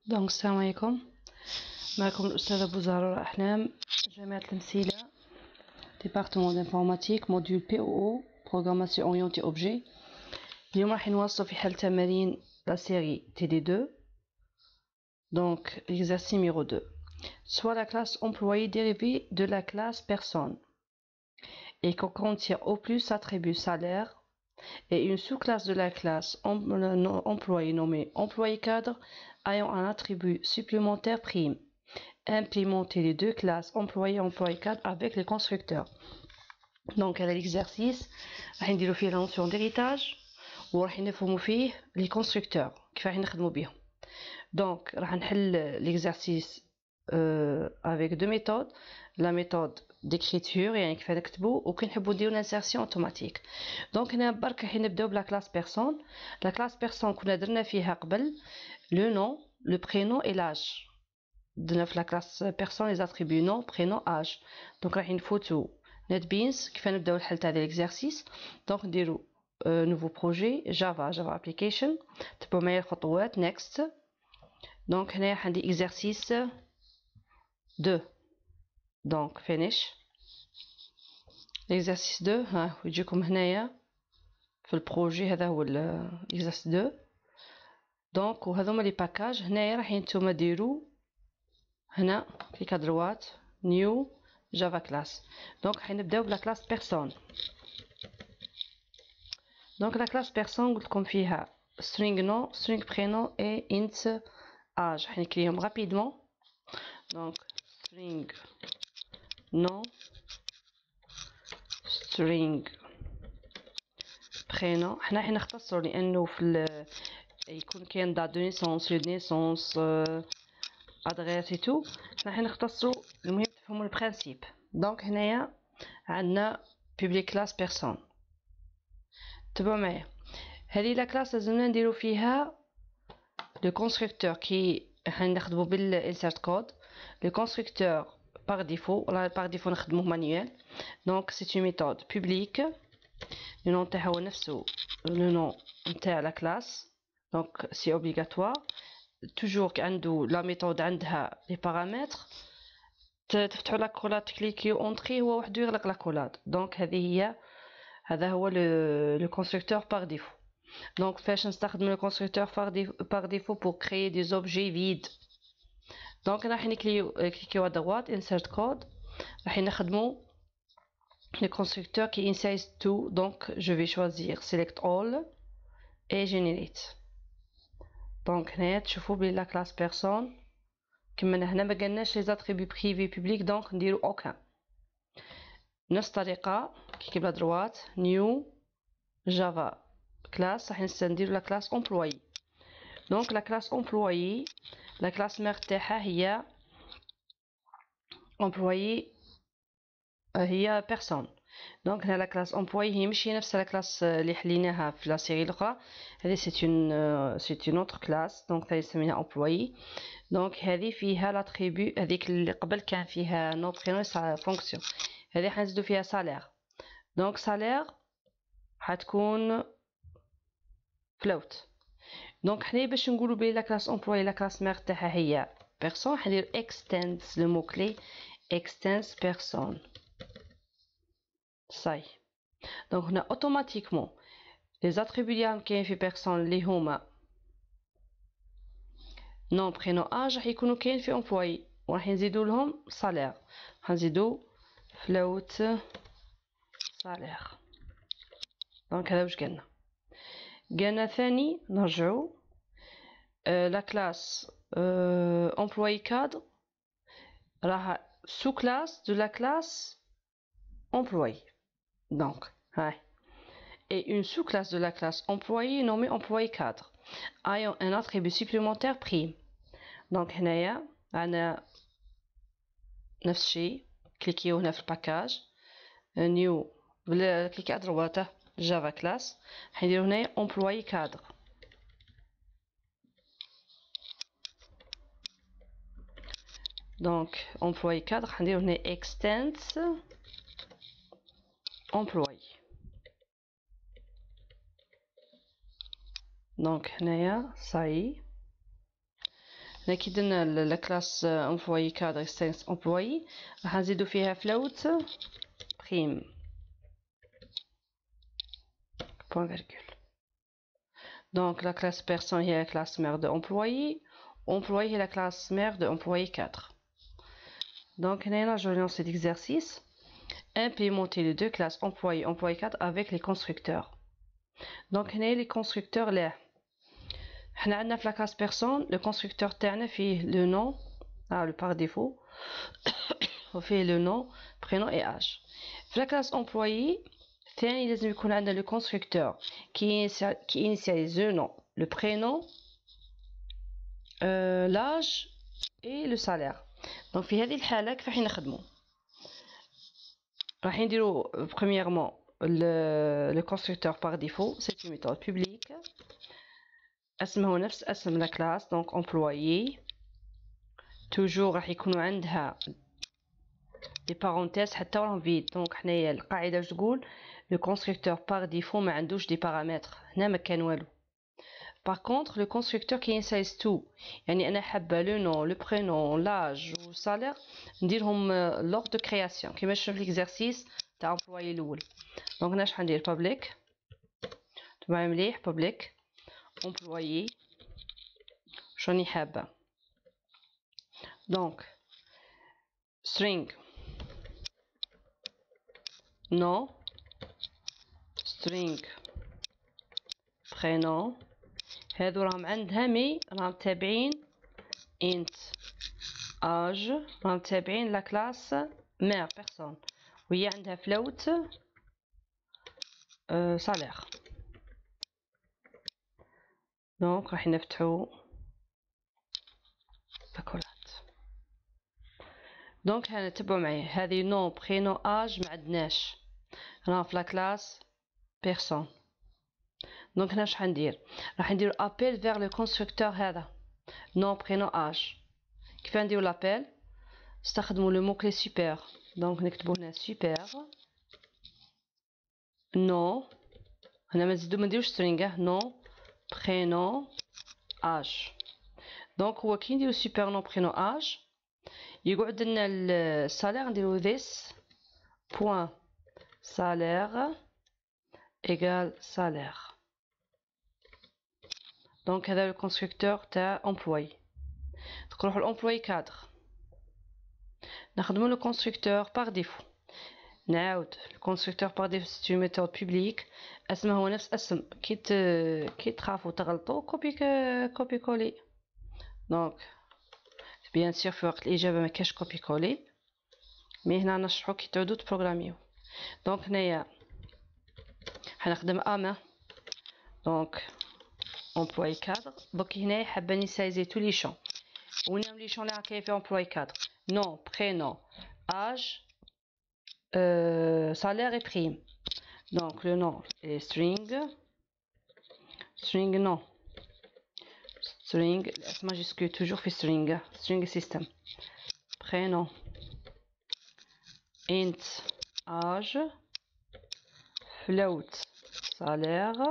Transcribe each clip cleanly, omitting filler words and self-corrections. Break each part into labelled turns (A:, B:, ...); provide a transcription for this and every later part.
A: دونك السلام عليكم. معكم الأستاذة بوزارة أحلام، جامعة المسيلة، ديبارتمون d'informatique موديول POO programmation orientée objet. اليوم راح نواصل في حل تمارين la série TD2. Donc l'exercice numéro 2. Soit la classe employé dérivée de la classe personne et qu'on contient au plus attribut salaire et une sous-classe de la classe employé nommée employé cadre ayant un attribut supplémentaire prime. Implémenter les deux classes employé cadre avec les constructeurs. Donc هذا l'exercice راح نديرو فيه la notion d'héritage وراح نفهمو فيه les constructeurs كيف راح نخدمو بيهم. Donc راح نحل l'exercice avec deux méthodes. La méthode d'écriture يعني كيف نكتبو وكي نحبو نديرو l'insertion automatique. Donc هنا برك راح نبداو بلا classe personne. La classe personne كنا درنا فيها قبل le nom, le prénom et l'âge. درنا في la classe personne les attributs nom, prénom, âge. Donc راح نفوتو NetBeans كيف نبداو الحل تاع l'exercice. Donc نديرو nouveau projet Java application. تبعو معايا الخطوات next. Donc هنايا عندي exercice 2. Donc finish. l'exercice 2 ها يجيكم هنايا في البروجي هذا هو l'exercice 2. Donc وهذوما لي باكاج. هنايا راح نتوما ديرو هنا كليك دروات نيو جافا كلاس. دونك حنبداو بلا كلاس بيرسون. دونك لا كلاس بيرسون قلت لكم فيها string nom, string prénom et int âge. حنكريهم رابيدمون. دونك string nom, string prénom. حنا حنختصروا لانه في يكون كاين دات دو نيسونس لو نيسونس adresse et tout. حنا حنختصروا المهم تفهموا البرانسيب. دونك هنايا عندنا public class personne. تبعوا معايا هذه لا كلاس لازمنا نديرو فيها لو كونستركتور كي حنخدمو بالانسيرت كود. لو كونستركتور باغ ديفو ولا باغ ديفو نخدموه مانيوال. دونك سي اون ميثود public. لو نون تاعها هو نفسه لو نون نتاع لا كلاس. دونك سي اوبليغاتوار toujours عنده لا ميثود عندها لي بارامتر. تفتحوا لا كولاد تكليكيو اونطري هو وحده يغلق لا كولاد. دونك هذا هو لو كونستركتور باغ ديفو. دونك فاش نستخدم لو كونستركتور باغ ديفو بور كريي دي زوبجي فيد. دونك راح كليكيو ادروات انسيرت كود. راح نخدمو le constructeur qui insists tout. Donc je vais choisir select all et generate. Donc هنا تشوفوا بلي لا كلاس بيرسون كما هنا ما قالناش لي زاتريبي بريفي بوبليك. دونك نديرو اوكان. نفس الطريقه كي بلا دروات نيو جافا كلاس راح نديرو لا كلاس امبلوي. دونك لا كلاس امبلوي لا كلاس مير تاعها هي امبلوي هي بيرسون. دونك هنا لا كلاس امبلوي هي ماشي نفس لا كلاس اللي حليناها في لا سيري الاخرى. هذه سي اون اوتر كلاس. دونك هذه سميناها امبلوي. دونك هذه فيها لاتريبو هذيك اللي قبل كان فيها نو برينو فونكسيون. هذه حنزيدو فيها سالير. دونك سالير حتكون فلوت. دونك حنا باش نقولوا بلي لا كلاس امبلوي لا كلاس مير تاعها هي بيرسون حندير اكستنس لو مو كلي اكستنس بيرسون. صاي. دونك هنا اوتوماتيكمون لي زاتريبو اللي كاين في بيرسون اللي هما نون برينو اج راح يكونوا كاين في امبلوي وراح نزيدو لهم سالير. حنزيدو فلوت سالير. دونك هذا واش قالنا ثاني نرجعو لا كلاس امبلوي كادر راها sous classe de la classe employé. Donc ouais. Et une sous-classe de la classe employé nommée employé cadre ayant un attribut supplémentaire prime. Donc هنايا عندنا نفس الشيء. كليكيو هنا في الباكاج نيو كليك à droite جافا كلاس. حنديرو هنايا employé cadre. Donc employé cadre حنديرو هنا extends employé. Donc هنايا صاي. هنا كي درنا لا كلاس امبلوي كادر اكستنس امبلوي راح نزيدو فيها فلوت بريم بوان فيرغول. دونك لا كلاس بيرسون هي لا كلاس مير دو امبلوي، امبلوي هي لا كلاس مير دو امبلوي كادر. Donc, je vais lancer l'exercice. Implémenter les deux classes employé et employé 4 avec les constructeurs. Donc, les constructeurs là. On a la classe personne, le constructeur تاعنا فيه le nom, le par défaut. On fait le nom, prénom et âge. La classe employé, ثاني لازم يكون عندنا le constructeur qui initialise le nom, le prénom, l'âge et le salaire. Donc في هذه الحالة كيف راح نخدمو؟ راح نديرو premièrement le constructeur par défaut, c'est une méthode publique. اسمه نفس اسم la classe, donc employé. toujours راح يكونوا عندها des parenthèses حتى وراهم vide. donc حنايا القاعدة واش تقول؟ le constructeur par défaut ما عندوش des paramètres. هنا ما كان والو. Par contre, le constructeur qui initialise tout, يعني أنا حابة le nom, le prénom, l'âge ou le salaire, نديرهم lors de création كيما شفنا في l'exercice تاع employé الأول. donc هنا شحال ندير public تبع مليح public employé شوني حابة. donc string nom string prénom هذو راهم عندها مي راهم تابعين int âge راهم تابعين لا كلاس mère personne وهي عندها float salaire. donc راح نفتحو باكولات. donc هنا تبعوا معايا هذه نو برينو اج ما عندناش راهم في لا كلاس بيرسون. donc هنا واش حندير؟ راح ندير ابيل vers le constructeur هذا نو برينو اج. كيف نديرو لابيل؟ نستخدمو لو مو كلي سوبر. donc نكتبو هنا سوبر نو هنا ما نزيدو ما نديروش سترينغ نو برينو اج. donc هو كي نديرو سوبر نو برينو اج يقعد لنا السالير نديرو this point salaire égale salaire. donc هذا le constructeur تاع employé. نروحو l'employé cadre نخدمو le constructeur par défaut. نعاود le constructeur par défaut c'est une méthode publique اسمه هو نفس اسم كي تخافو تغلطو كوبي كولي. donc بيان سيغ في وقت الإجابة ما كاش كوبي كولي مي هنا نشرحو كي تعودو تبروغراميو. دونك هنايا حنخدم اما دونك امبلوي كادر. دوك هنايا حابه نيسايزي تو لي شون ونعمل لي شون اللي راكاين في امبلوي كادر نون برينون اج salaire et prime. donc le nom est string nom string S majuscule toujours fait string system prénom int âge float salaire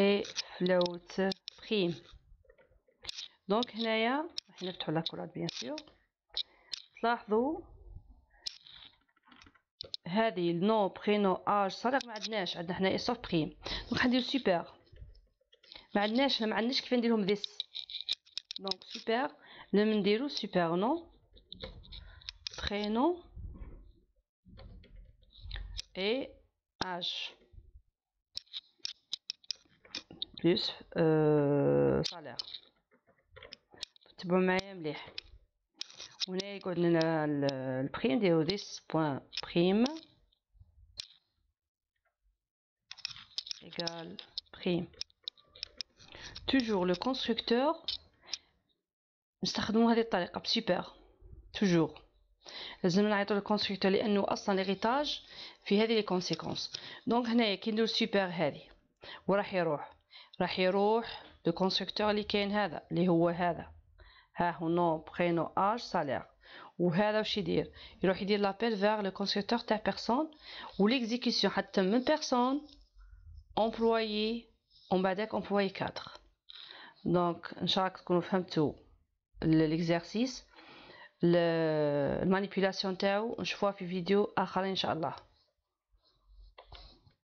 A: et float prime. donc هنايا راح نفتحوا لاكولات بيان سور. تلاحظوا هذه نو برينو اج صالير ما عندناش عندنا حنايا سوف بريم. دونك غندير سوبر ما عندناش كيف نديرهم ذيس. دونك سوبر لازم نديرو سوبر نو برينو اي اج بلس صالير. تبعوا معايا مليح. وهنا يقعد لنا البريم نديرو this point prime égale prime. toujours le constructeur نستخدمو هذه الطريقة بسوبر. toujours لازم نعيطو للكونستركتور لأنه أصلا ليغيتاج في هذه لي كونسيكونس. دونك هنايا كي نديرو سوبر هذه وراح يروح لو كونستركتور اللي كاين هذا اللي هو هذا ها هو نو برينو اج سالير. وهذا واش يدير؟ يروح يدير لابيل فيغ لو كونستركتور تاع بيرسون وليكزيكسيون حتى من بيرسون امبلويي ومن بعدك امبلويي كادر. دونك ان شاء الله تكونوا فهمتوا الاكزرسيس المانيبيولاسيون تاعو، نشوفوها في فيديو اخر ان شاء الله.